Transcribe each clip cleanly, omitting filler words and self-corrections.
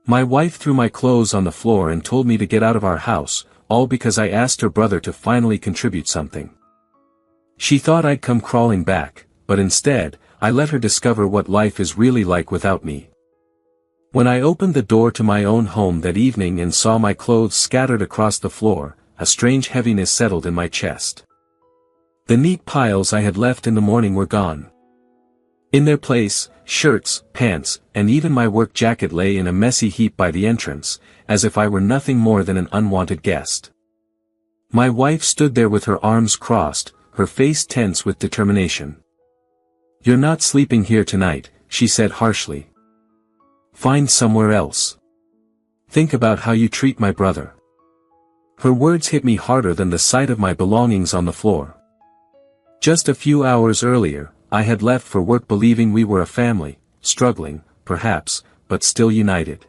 My wife threw my clothes on the floor and told me to get out of our house, all because I asked her brother to finally contribute something. She thought I'd come crawling back, but instead, I let her discover what life is really like without me. When I opened the door to my own home that evening and saw my clothes scattered across the floor, a strange heaviness settled in my chest. The neat piles I had left in the morning were gone. In their place, shirts, pants, and even my work jacket lay in a messy heap by the entrance, as if I were nothing more than an unwanted guest. My wife stood there with her arms crossed, her face tense with determination. "You're not sleeping here tonight," she said harshly. "Find somewhere else. Think about how you treat my brother." Her words hit me harder than the sight of my belongings on the floor. Just a few hours earlier, I had left for work believing we were a family, struggling, perhaps, but still united.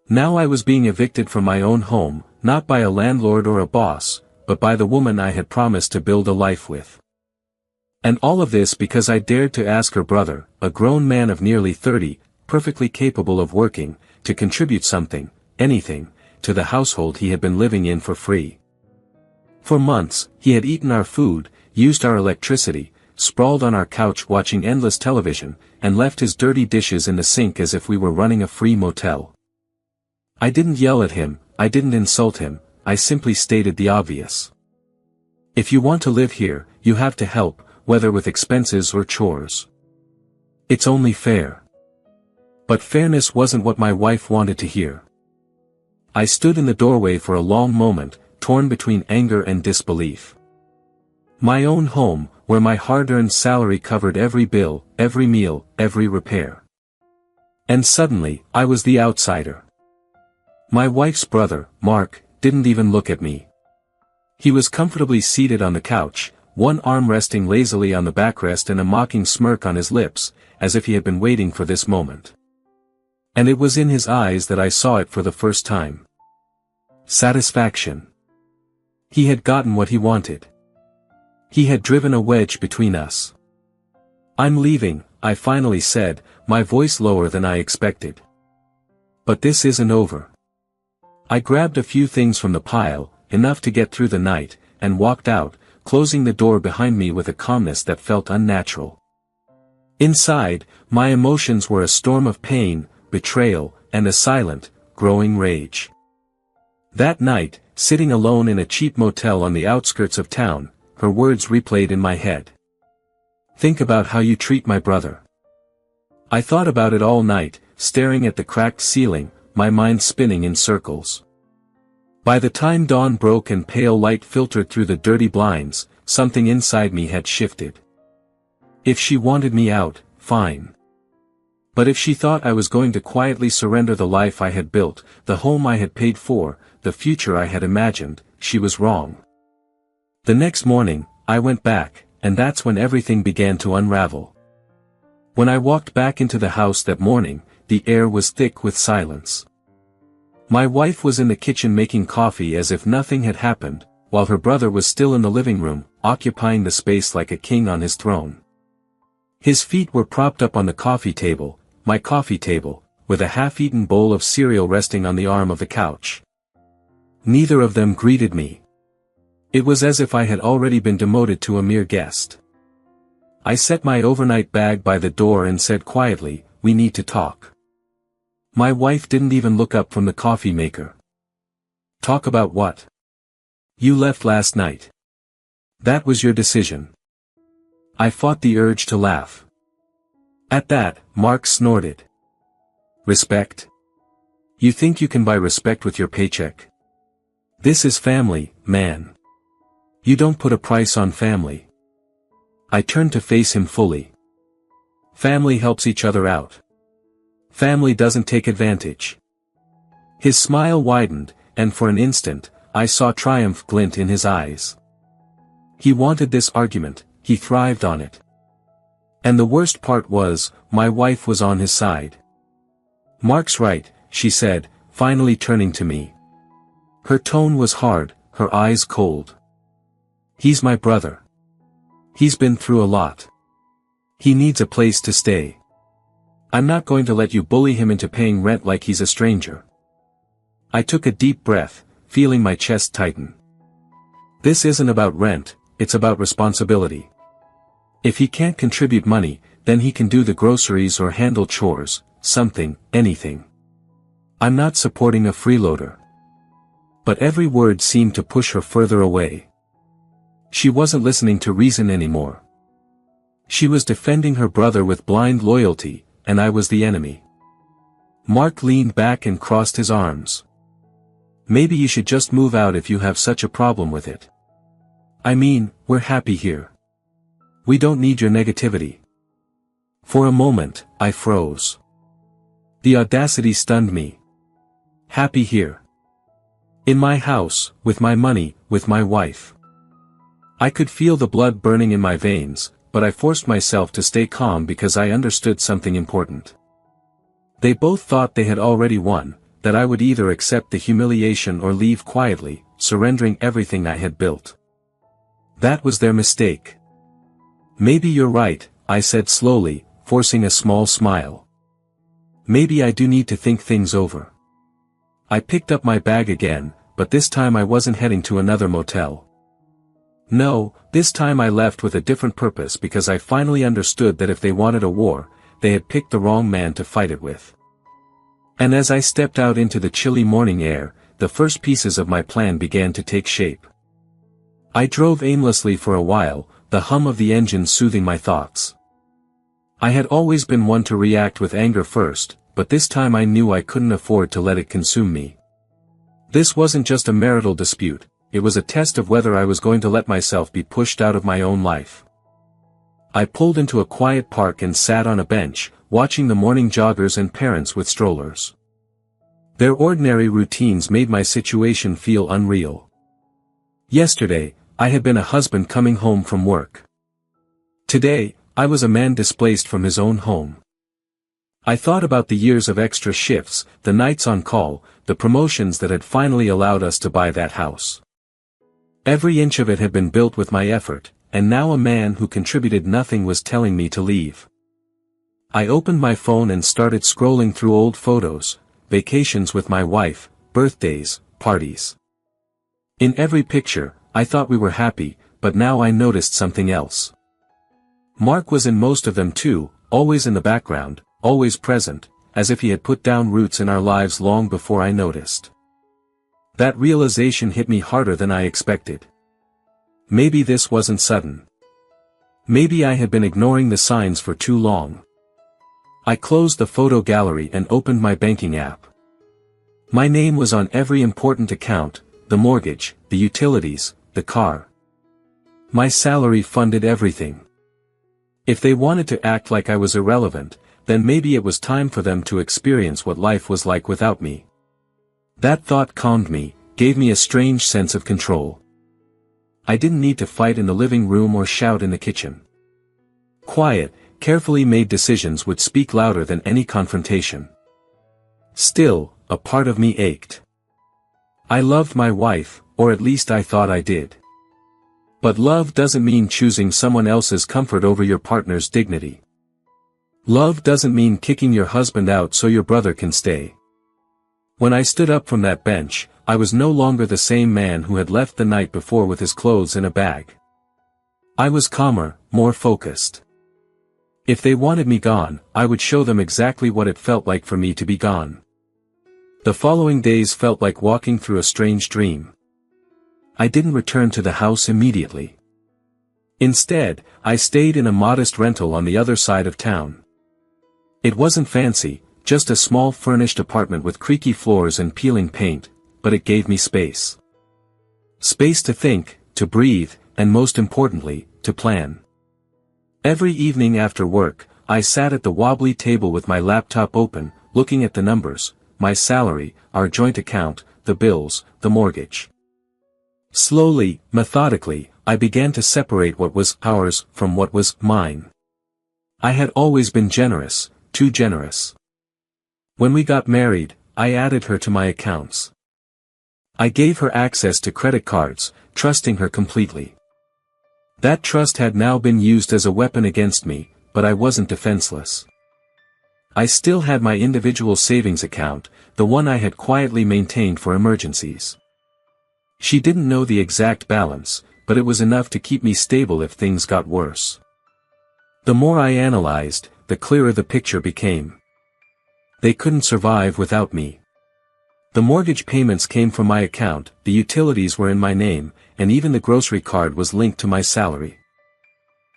Now I was being evicted from my own home, not by a landlord or a boss, but by the woman I had promised to build a life with. And all of this because I dared to ask her brother, a grown man of nearly 30, perfectly capable of working, to contribute something, anything, to the household he had been living in for free. For months, he had eaten our food, used our electricity, sprawled on our couch watching endless television, and left his dirty dishes in the sink as if we were running a free motel. I didn't yell at him, I didn't insult him, I simply stated the obvious. If you want to live here, you have to help, whether with expenses or chores. It's only fair. But fairness wasn't what my wife wanted to hear. I stood in the doorway for a long moment, torn between anger and disbelief. My own home, where my hard-earned salary covered every bill, every meal, every repair. And suddenly, I was the outsider. My wife's brother, Mark, didn't even look at me. He was comfortably seated on the couch, one arm resting lazily on the backrest and a mocking smirk on his lips, as if he had been waiting for this moment. And it was in his eyes that I saw it for the first time. Satisfaction. He had gotten what he wanted. He had driven a wedge between us. "I'm leaving," I finally said, my voice lower than I expected. "But this isn't over." I grabbed a few things from the pile, enough to get through the night, and walked out, closing the door behind me with a calmness that felt unnatural. Inside, my emotions were a storm of pain, betrayal, and a silent, growing rage. That night, sitting alone in a cheap motel on the outskirts of town, her words replayed in my head. "Think about how you treat my brother." I thought about it all night, staring at the cracked ceiling, my mind spinning in circles. By the time dawn broke and pale light filtered through the dirty blinds, something inside me had shifted. If she wanted me out, fine. But if she thought I was going to quietly surrender the life I had built, the home I had paid for, the future I had imagined, she was wrong. The next morning, I went back, and that's when everything began to unravel. When I walked back into the house that morning, the air was thick with silence. My wife was in the kitchen making coffee as if nothing had happened, while her brother was still in the living room, occupying the space like a king on his throne. His feet were propped up on the coffee table, my coffee table, with a half-eaten bowl of cereal resting on the arm of the couch. Neither of them greeted me. It was as if I had already been demoted to a mere guest. I set my overnight bag by the door and said quietly, "We need to talk." My wife didn't even look up from the coffee maker. "Talk about what?" "You left last night. That was your decision." I fought the urge to laugh. At that, Mark snorted. "Respect? You think you can buy respect with your paycheck? This is family, man. You don't put a price on family." I turned to face him fully. Family helps each other out. Family doesn't take advantage. His smile widened, and for an instant, I saw triumph glint in his eyes. He wanted this argument, he thrived on it. And the worst part was, my wife was on his side. "Mark's right," she said, finally turning to me. Her tone was hard, her eyes cold. "He's my brother. He's been through a lot. He needs a place to stay. I'm not going to let you bully him into paying rent like he's a stranger. I took a deep breath, feeling my chest tighten. This isn't about rent, it's about responsibility. If he can't contribute money, then he can do the groceries or handle chores, something, anything. I'm not supporting a freeloader. But every word seemed to push her further away. She wasn't listening to reason anymore. She was defending her brother with blind loyalty, and I was the enemy. Mark leaned back and crossed his arms. Maybe you should just move out if you have such a problem with it. I mean, we're happy here. We don't need your negativity. For a moment, I froze. The audacity stunned me. Happy here. In my house, with my money, with my wife. I could feel the blood burning in my veins, but I forced myself to stay calm because I understood something important. They both thought they had already won, that I would either accept the humiliation or leave quietly, surrendering everything I had built. That was their mistake. Maybe you're right, I said slowly, forcing a small smile. Maybe I do need to think things over. I picked up my bag again, but this time I wasn't heading to another motel. No, this time I left with a different purpose because I finally understood that if they wanted a war, they had picked the wrong man to fight it with. And as I stepped out into the chilly morning air, the first pieces of my plan began to take shape. I drove aimlessly for a while, the hum of the engine soothing my thoughts. I had always been one to react with anger first, but this time I knew I couldn't afford to let it consume me. This wasn't just a marital dispute, it was a test of whether I was going to let myself be pushed out of my own life. I pulled into a quiet park and sat on a bench, watching the morning joggers and parents with strollers. Their ordinary routines made my situation feel unreal. Yesterday, I had been a husband coming home from work. Today, I was a man displaced from his own home. I thought about the years of extra shifts, the nights on call, the promotions that had finally allowed us to buy that house. Every inch of it had been built with my effort, and now a man who contributed nothing was telling me to leave. I opened my phone and started scrolling through old photos, vacations with my wife, birthdays, parties. In every picture, I thought we were happy, but now I noticed something else. Mark was in most of them too, always in the background, always present, as if he had put down roots in our lives long before I noticed. That realization hit me harder than I expected. Maybe this wasn't sudden. Maybe I had been ignoring the signs for too long. I closed the photo gallery and opened my banking app. My name was on every important account, the mortgage, the utilities, the car. My salary funded everything. If they wanted to act like I was irrelevant, then maybe it was time for them to experience what life was like without me. That thought calmed me, gave me a strange sense of control. I didn't need to fight in the living room or shout in the kitchen. Quiet, carefully made decisions would speak louder than any confrontation. Still, a part of me ached. I loved my wife, or at least I thought I did. But love doesn't mean choosing someone else's comfort over your partner's dignity. Love doesn't mean kicking your husband out so your brother can stay. When I stood up from that bench, I was no longer the same man who had left the night before with his clothes in a bag. I was calmer, more focused. If they wanted me gone, I would show them exactly what it felt like for me to be gone. The following days felt like walking through a strange dream. I didn't return to the house immediately. Instead, I stayed in a modest rental on the other side of town. It wasn't fancy, just a small furnished apartment with creaky floors and peeling paint, but it gave me space. Space to think, to breathe, and most importantly, to plan. Every evening after work, I sat at the wobbly table with my laptop open, looking at the numbers, my salary, our joint account, the bills, the mortgage. Slowly, methodically, I began to separate what was ours from what was mine. I had always been generous, too generous. When we got married, I added her to my accounts. I gave her access to credit cards, trusting her completely. That trust had now been used as a weapon against me, but I wasn't defenseless. I still had my individual savings account, the one I had quietly maintained for emergencies. She didn't know the exact balance, but it was enough to keep me stable if things got worse. The more I analyzed, the clearer the picture became. They couldn't survive without me. The mortgage payments came from my account, the utilities were in my name, and even the grocery card was linked to my salary.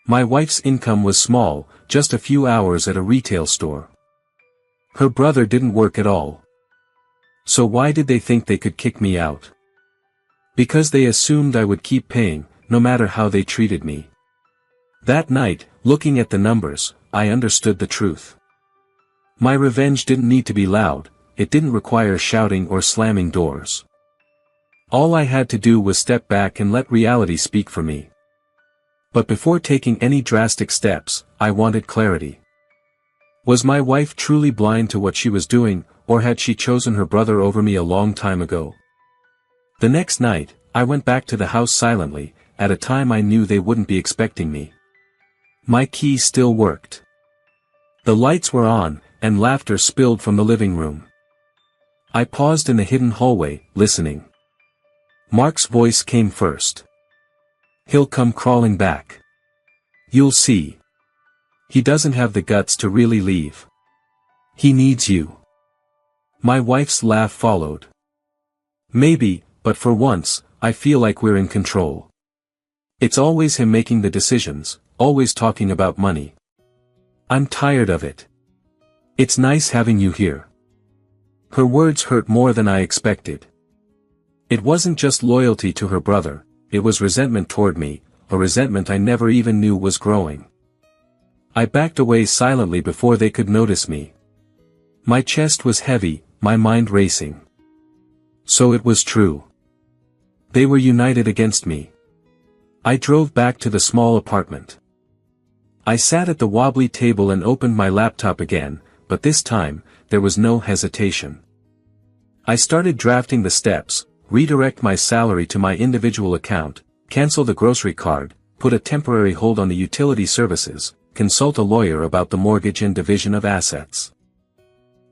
My wife's income was small, just a few hours at a retail store. Her brother didn't work at all. So why did they think they could kick me out? Because they assumed I would keep paying, no matter how they treated me. That night, looking at the numbers, I understood the truth. My revenge didn't need to be loud, it didn't require shouting or slamming doors. All I had to do was step back and let reality speak for me. But before taking any drastic steps, I wanted clarity. Was my wife truly blind to what she was doing, or had she chosen her brother over me a long time ago? The next night, I went back to the house silently, at a time I knew they wouldn't be expecting me. My key still worked. The lights were on, and laughter spilled from the living room. I paused in the hidden hallway, listening. Mark's voice came first. He'll come crawling back. You'll see. He doesn't have the guts to really leave. He needs you. My wife's laugh followed. Maybe, but for once, I feel like we're in control. It's always him making the decisions, always talking about money. I'm tired of it. It's nice having you here. Her words hurt more than I expected. It wasn't just loyalty to her brother, it was resentment toward me, a resentment I never even knew was growing. I backed away silently before they could notice me. My chest was heavy, my mind racing. So it was true. They were united against me. I drove back to the small apartment. I sat at the wobbly table and opened my laptop again, but this time, there was no hesitation. I started drafting the steps: redirect my salary to my individual account, cancel the grocery card, put a temporary hold on the utility services, consult a lawyer about the mortgage and division of assets.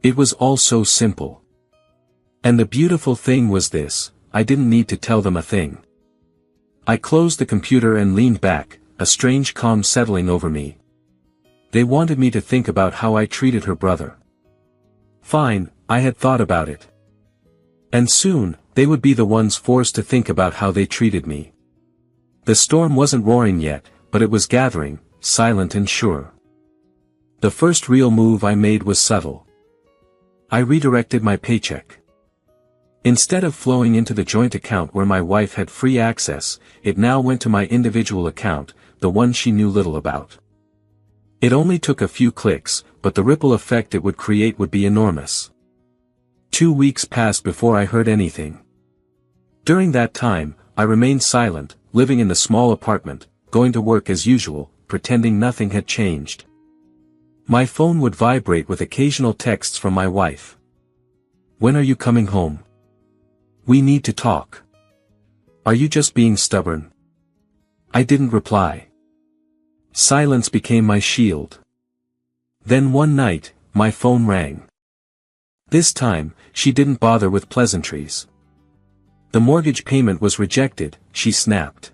It was all so simple. And the beautiful thing was this: I didn't need to tell them a thing. I closed the computer and leaned back, a strange calm settling over me. They wanted me to think about how I treated her brother. Fine, I had thought about it. And soon, they would be the ones forced to think about how they treated me. The storm wasn't roaring yet, but it was gathering, silent and sure. The first real move I made was subtle. I redirected my paycheck. Instead of flowing into the joint account where my wife had free access, it now went to my individual account, the one she knew little about. It only took a few clicks, but the ripple effect it would create would be enormous. 2 weeks passed before I heard anything. During that time, I remained silent, living in the small apartment, going to work as usual, pretending nothing had changed. My phone would vibrate with occasional texts from my wife. When are you coming home? We need to talk. Are you just being stubborn? I didn't reply. Silence became my shield. Then one night, my phone rang. This time, she didn't bother with pleasantries. The mortgage payment was rejected, she snapped.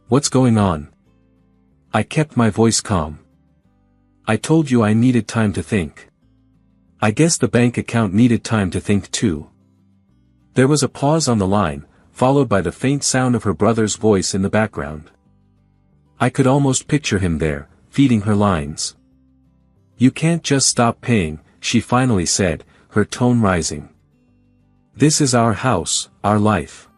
What's going on? I kept my voice calm. I told you I needed time to think. I guess the bank account needed time to think too. There was a pause on the line, followed by the faint sound of her brother's voice in the background. I could almost picture him there, feeding her lines. You can't just stop paying, she finally said, her tone rising. This is our house, our life.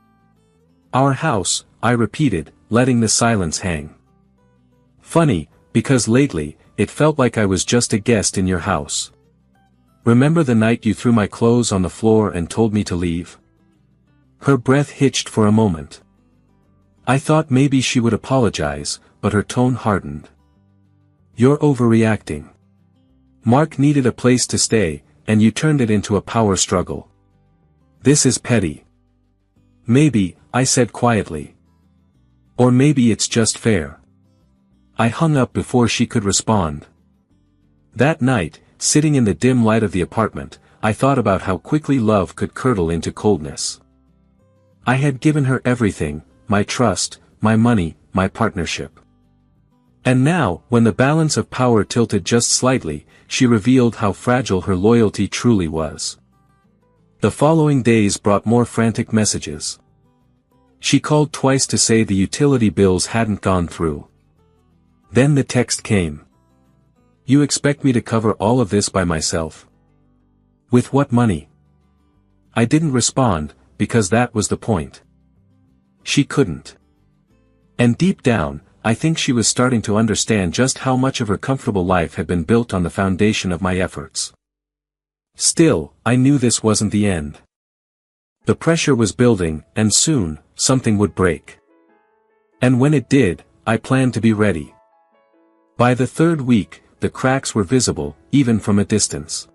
Our house, I repeated, letting the silence hang. Funny, because lately, it felt like I was just a guest in your house. Remember the night you threw my clothes on the floor and told me to leave? Her breath hitched for a moment. I thought maybe she would apologize, but her tone hardened. You're overreacting. Mark needed a place to stay, and you turned it into a power struggle. This is petty. Maybe, I said quietly. Or maybe it's just fair. I hung up before she could respond. That night, sitting in the dim light of the apartment, I thought about how quickly love could curdle into coldness. I had given her everything, my trust, my money, my partnership. And now, when the balance of power tilted just slightly, she revealed how fragile her loyalty truly was. The following days brought more frantic messages. She called twice to say the utility bills hadn't gone through. Then the text came. "You expect me to cover all of this by myself? With what money?" I didn't respond, because that was the point. She couldn't. And deep down, I think she was starting to understand just how much of her comfortable life had been built on the foundation of my efforts. Still, I knew this wasn't the end. The pressure was building, and soon, something would break. And when it did, I planned to be ready. By the third week, the cracks were visible, even from a distance.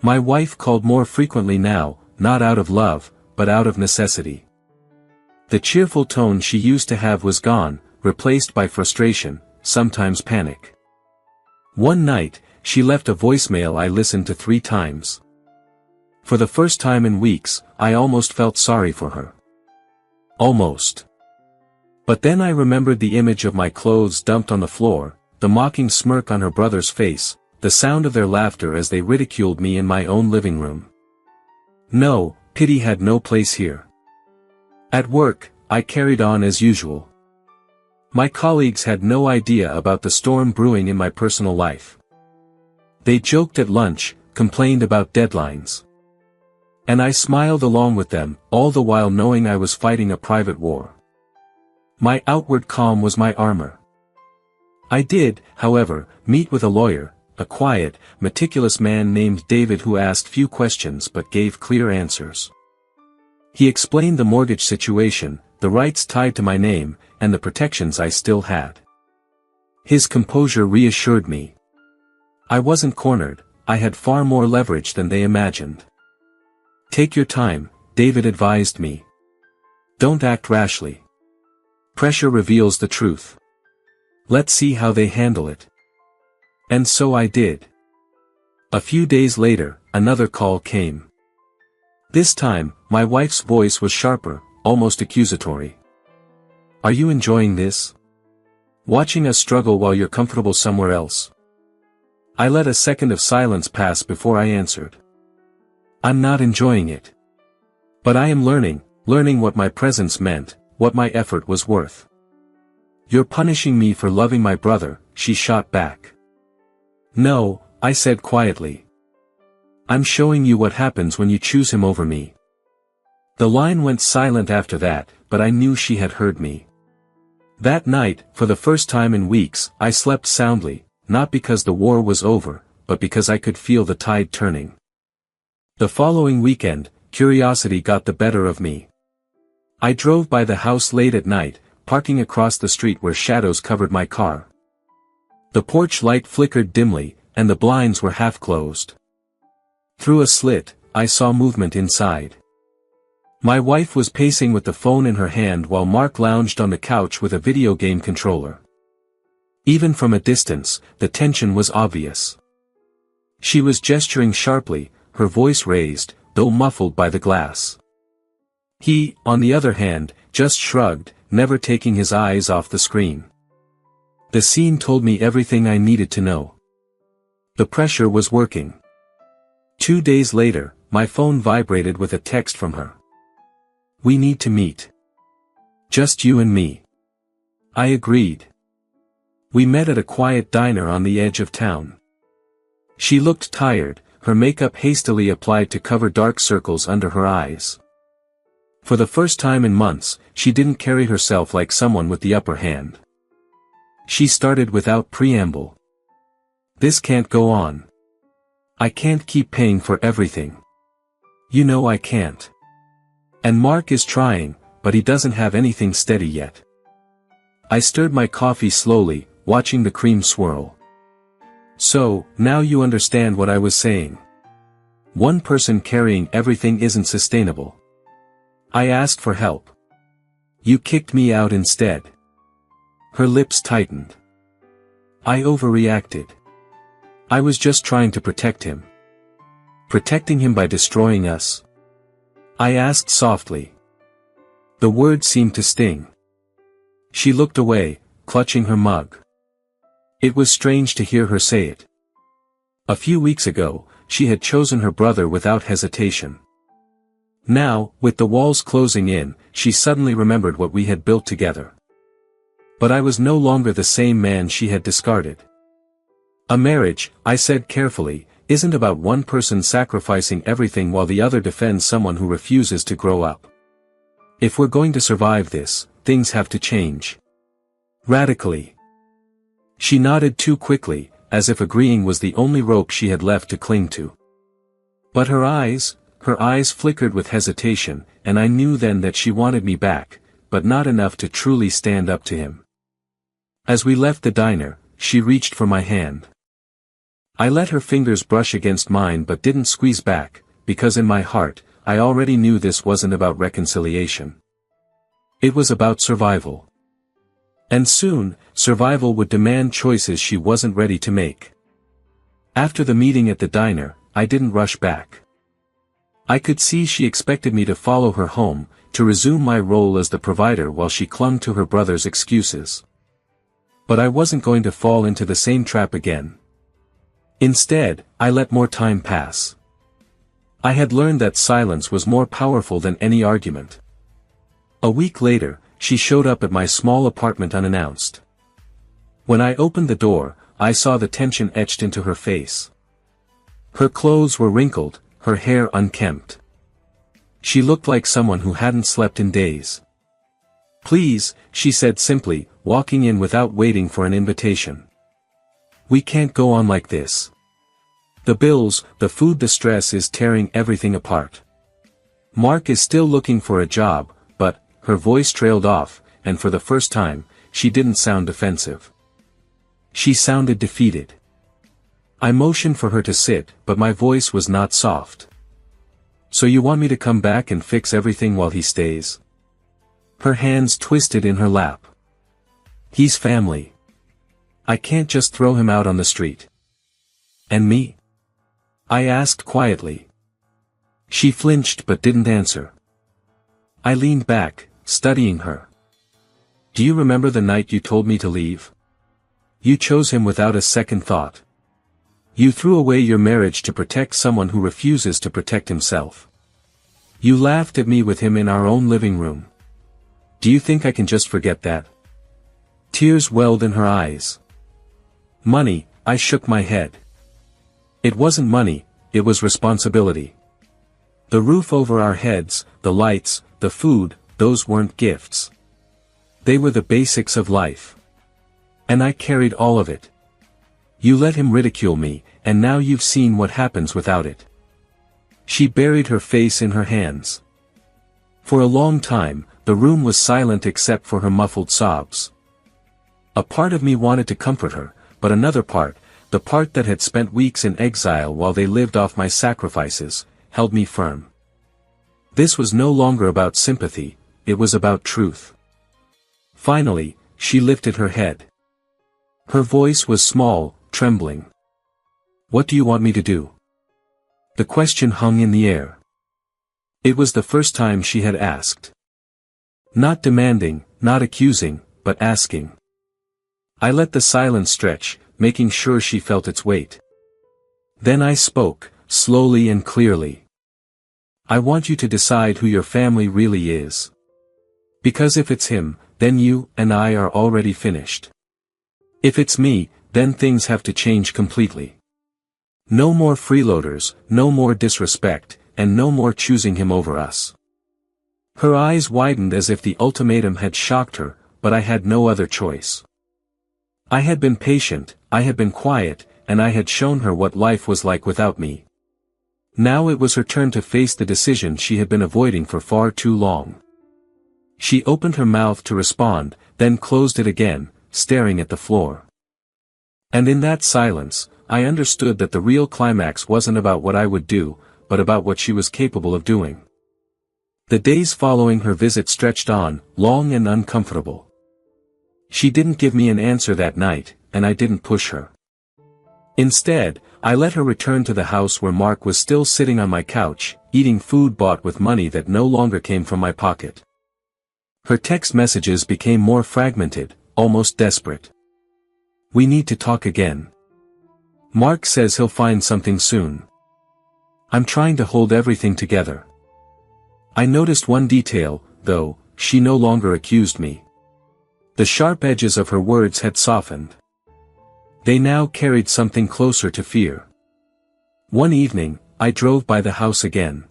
My wife called more frequently now, not out of love, but out of necessity. The cheerful tone she used to have was gone, replaced by frustration, sometimes panic. One night, she left a voicemail I listened to 3 times. For the first time in weeks, I almost felt sorry for her. Almost. But then I remembered the image of my clothes dumped on the floor, the mocking smirk on her brother's face, the sound of their laughter as they ridiculed me in my own living room. No, pity had no place here. At work, I carried on as usual. My colleagues had no idea about the storm brewing in my personal life. They joked at lunch, complained about deadlines. And I smiled along with them, all the while knowing I was fighting a private war. My outward calm was my armor. I did, however, meet with a lawyer, a quiet, meticulous man named David who asked few questions but gave clear answers. He explained the mortgage situation, the rights tied to my name, and the protections I still had. His composure reassured me. I wasn't cornered, I had far more leverage than they imagined. "Take your time," David advised me. "Don't act rashly. Pressure reveals the truth. Let's see how they handle it." And so I did. A few days later, another call came. This time, my wife's voice was sharper, almost accusatory. "Are you enjoying this? Watching us struggle while you're comfortable somewhere else?" I let a second of silence pass before I answered. "I'm not enjoying it. But I am learning what my presence meant, what my effort was worth." "You're punishing me for loving my brother," she shot back. "No," I said quietly. "I'm showing you what happens when you choose him over me." The line went silent after that, but I knew she had heard me. That night, for the first time in weeks, I slept soundly, not because the war was over, but because I could feel the tide turning. The following weekend, curiosity got the better of me. I drove by the house late at night, parking across the street where shadows covered my car. The porch light flickered dimly, and the blinds were half closed. Through a slit, I saw movement inside. My wife was pacing with the phone in her hand while Mark lounged on the couch with a video game controller. Even from a distance, the tension was obvious. She was gesturing sharply, her voice raised, though muffled by the glass. He, on the other hand, just shrugged, never taking his eyes off the screen. The scene told me everything I needed to know. The pressure was working. 2 days later, my phone vibrated with a text from her. "We need to meet. Just you and me." I agreed. We met at a quiet diner on the edge of town. She looked tired, her makeup hastily applied to cover dark circles under her eyes. For the first time in months, she didn't carry herself like someone with the upper hand. She started without preamble. "This can't go on. I can't keep paying for everything. You know I can't. And Mark is trying, but he doesn't have anything steady yet." I stirred my coffee slowly, watching the cream swirl. "So, now you understand what I was saying. One person carrying everything isn't sustainable. I asked for help. You kicked me out instead." Her lips tightened. "I overreacted. I was just trying to protect him. Protecting him by destroying us? I asked softly. The word seemed to sting. She looked away, clutching her mug. It was strange to hear her say it. A few weeks ago, she had chosen her brother without hesitation. Now, with the walls closing in, she suddenly remembered what we had built together. But I was no longer the same man she had discarded. A marriage, I said carefully, isn't about one person sacrificing everything while the other defends someone who refuses to grow up. If we're going to survive this, things have to change. Radically. She nodded too quickly, as if agreeing was the only rope she had left to cling to. But her eyes flickered with hesitation, and I knew then that she wanted me back, but not enough to truly stand up to him. As we left the diner, she reached for my hand. I let her fingers brush against mine but didn't squeeze back, because in my heart, I already knew this wasn't about reconciliation. It was about survival. And soon, survival would demand choices she wasn't ready to make. After the meeting at the diner, I didn't rush back. I could see she expected me to follow her home, to resume my role as the provider while she clung to her brother's excuses. But I wasn't going to fall into the same trap again. Instead, I let more time pass. I had learned that silence was more powerful than any argument. A week later, she showed up at my small apartment unannounced. When I opened the door, I saw the tension etched into her face. Her clothes were wrinkled, her hair unkempt. She looked like someone who hadn't slept in days. "Please," she said simply, walking in without waiting for an invitation. "We can't go on like this. The bills, the food, the stress is tearing everything apart. Mark is still looking for a job," but, her voice trailed off, and for the first time, she didn't sound defensive. She sounded defeated. I motioned for her to sit, but my voice was not soft. "So you want me to come back and fix everything while he stays?" Her hands twisted in her lap. "He's family. I can't just throw him out on the street." "And me?" I asked quietly. She flinched but didn't answer. I leaned back, studying her. "Do you remember the night you told me to leave? You chose him without a second thought. You threw away your marriage to protect someone who refuses to protect himself. You laughed at me with him in our own living room. Do you think I can just forget that?" Tears welled in her eyes. "Money," I shook my head. "It wasn't money, it was responsibility. The roof over our heads, the lights, the food, those weren't gifts. They were the basics of life. And I carried all of it. You let him ridicule me, and now you've seen what happens without it." She buried her face in her hands. For a long time, the room was silent except for her muffled sobs. A part of me wanted to comfort her, but another part, the part that had spent weeks in exile while they lived off my sacrifices, held me firm. This was no longer about sympathy, it was about truth. Finally, she lifted her head. Her voice was small, trembling. "What do you want me to do?" The question hung in the air. It was the first time she had asked. Not demanding, not accusing, but asking. I let the silence stretch, making sure she felt its weight. Then I spoke, slowly and clearly. "I want you to decide who your family really is. Because if it's him, then you and I are already finished. If it's me, then things have to change completely. No more freeloaders, no more disrespect, and no more choosing him over us." Her eyes widened as if the ultimatum had shocked her, but I had no other choice. I had been patient, I had been quiet, and I had shown her what life was like without me. Now it was her turn to face the decision she had been avoiding for far too long. She opened her mouth to respond, then closed it again, staring at the floor. And in that silence, I understood that the real climax wasn't about what I would do, but about what she was capable of doing. The days following her visit stretched on, long and uncomfortable. She didn't give me an answer that night, and I didn't push her. Instead, I let her return to the house where Mark was still sitting on my couch, eating food bought with money that no longer came from my pocket. Her text messages became more fragmented, almost desperate. "We need to talk again. Mark says he'll find something soon. I'm trying to hold everything together." I noticed one detail, though. She no longer accused me. The sharp edges of her words had softened. They now carried something closer to fear. One evening, I drove by the house again.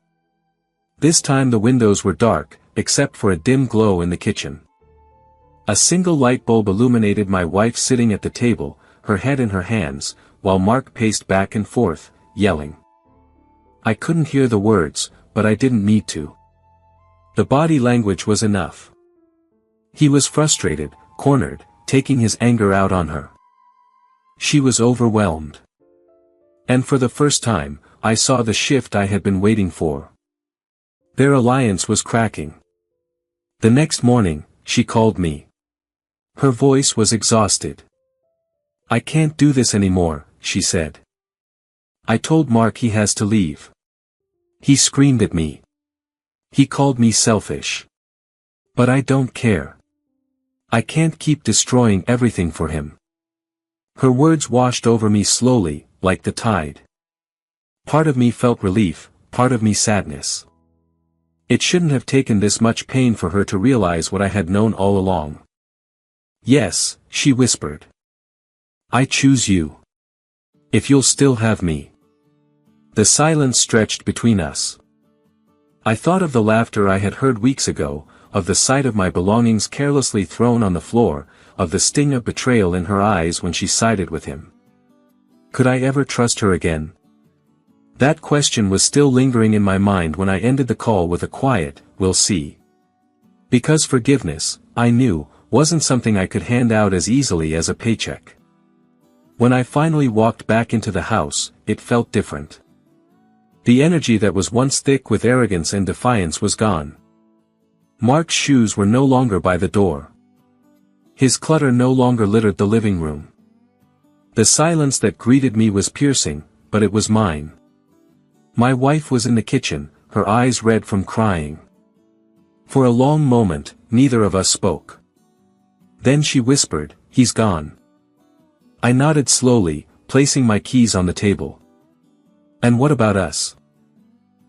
This time the windows were dark, except for a dim glow in the kitchen. A single light bulb illuminated my wife sitting at the table, her head in her hands, while Mark paced back and forth, yelling. I couldn't hear the words, but I didn't need to. The body language was enough. He was frustrated, cornered, taking his anger out on her. She was overwhelmed. And for the first time, I saw the shift I had been waiting for. Their alliance was cracking. The next morning, she called me. Her voice was exhausted. "I can't do this anymore," she said. "I told Mark he has to leave. He screamed at me. He called me selfish. But I don't care. I can't keep destroying everything for him." Her words washed over me slowly, like the tide. Part of me felt relief, part of me sadness. It shouldn't have taken this much pain for her to realize what I had known all along. "Yes," she whispered. "I choose you. If you'll still have me." The silence stretched between us. I thought of the laughter I had heard weeks ago, of the sight of my belongings carelessly thrown on the floor, of the sting of betrayal in her eyes when she sided with him. Could I ever trust her again? That question was still lingering in my mind when I ended the call with a quiet, "We'll see." Because forgiveness, I knew, wasn't something I could hand out as easily as a paycheck. When I finally walked back into the house, it felt different. The energy that was once thick with arrogance and defiance was gone. Mark's shoes were no longer by the door. His clutter no longer littered the living room. The silence that greeted me was piercing, but it was mine. My wife was in the kitchen, her eyes red from crying. For a long moment, neither of us spoke. Then she whispered, "He's gone." I nodded slowly, placing my keys on the table. "And what about us?"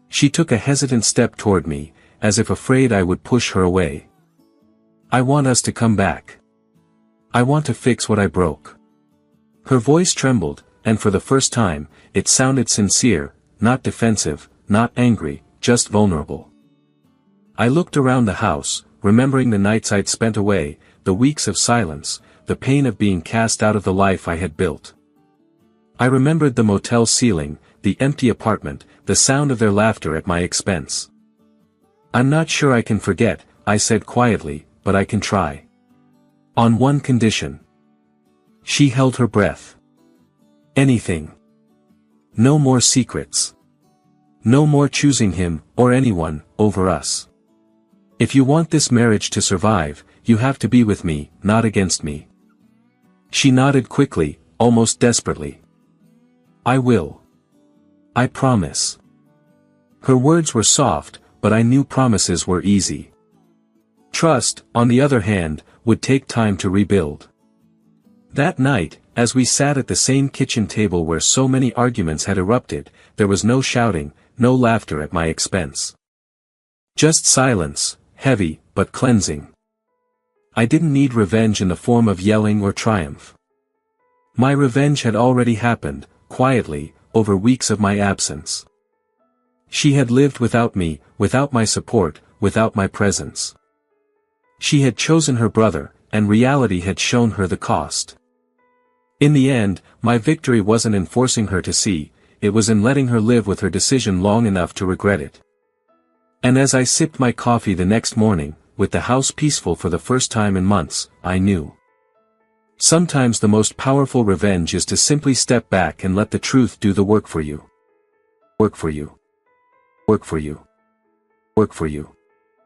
She took a hesitant step toward me, as if afraid I would push her away. "I want us to come back. I want to fix what I broke." Her voice trembled, and for the first time, it sounded sincere, not defensive, not angry, just vulnerable. I looked around the house, remembering the nights I'd spent away, the weeks of silence, the pain of being cast out of the life I had built. I remembered the motel ceiling, the empty apartment, the sound of their laughter at my expense. "I'm not sure I can forget," I said quietly, "but I can try. On one condition." She held her breath. "Anything. No more secrets. No more choosing him, or anyone, over us. If you want this marriage to survive, you have to be with me, not against me." She nodded quickly, almost desperately. "I will. I promise." Her words were soft, but I knew promises were easy. Trust, on the other hand, would take time to rebuild. That night, as we sat at the same kitchen table where so many arguments had erupted, there was no shouting, no laughter at my expense. Just silence, heavy, but cleansing. I didn't need revenge in the form of yelling or triumph. My revenge had already happened, quietly, over weeks of my absence. She had lived without me, without my support, without my presence. She had chosen her brother, and reality had shown her the cost. In the end, my victory wasn't in forcing her to see, it was in letting her live with her decision long enough to regret it. And as I sipped my coffee the next morning, with the house peaceful for the first time in months, I knew. Sometimes the most powerful revenge is to simply step back and let the truth do the work for you. Work for you. Work for you. Work for you.